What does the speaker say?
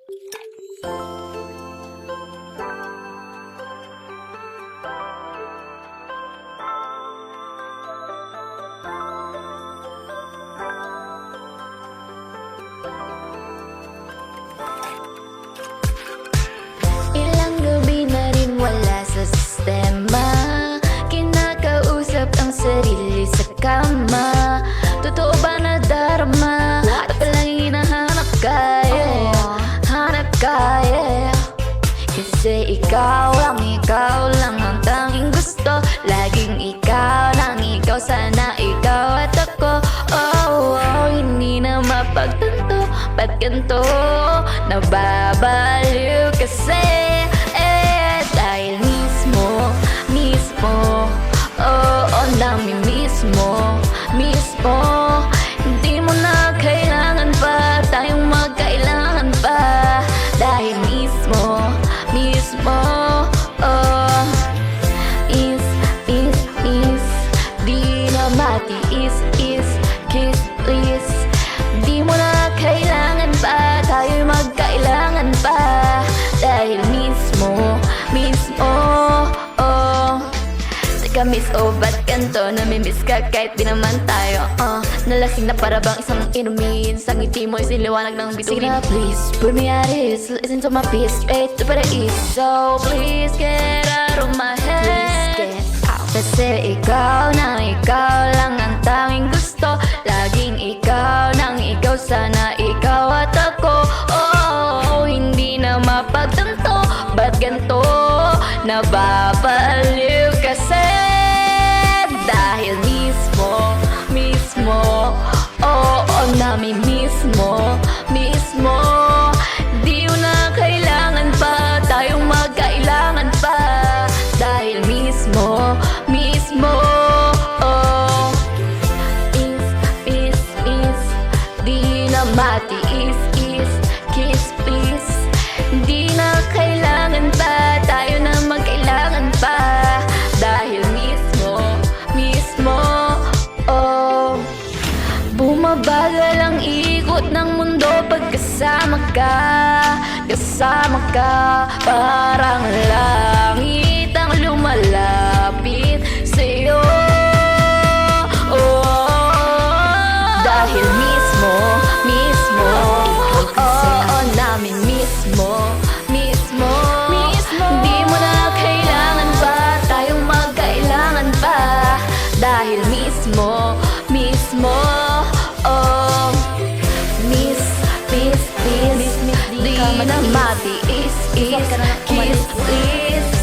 Ilang gabi na rin wala sa sistema, kinakausap ang sarili sa kama. Totoo ba na darma? At palang hinahanap ka, yeah. Hanap ka, yeah. Kasi ikaw lang ang tanging gusto. Laging ikaw lang, ikaw, sana ikaw at ako. Oh, oh, hindi na mapagtanto, ba't ganito? Nababaliw kasi, dahil mismo, ang dami mismo, hindi mo na kailangan pa, tayong magkailangan pa. Dahil mismo, di na matiis, kiss please. Di mo na kailangan pa, tayo'y magkailangan pa. Dahil mismo, Teka miss, oh ba't ganto? Namimiss ka kahit di naman tayo Nalasing na para bang isang inumin. Sa ngiti mo isiliwanag ng bituin. Sige na please, put me at ease, listen to my peace, straight to paradise. So please get out of my head, please get out. Kasi ikaw lang ang tanging gusto. Laging ikaw nang ikaw, sana ikaw at ako. Oh, hindi na mapagtanto, ba't ganto? Nababaliw kasi. Dahil mismo, namin mismo, di mo na kailangan pa, tayong magkailangan pa. Dahil mismo, di na matiis, kiss please. Di na kailangan pa, tayo na magkailangan pa. Dahil mismo, bumabagal ang ikot ng mundo pag kasama ka. Parang langit ang lumalapit sa'yo. Dahil mismo, namin mismo, di mo na kailangan pa, tayong magkailangan pa. Dahil mismo, di na matiis, kiss please.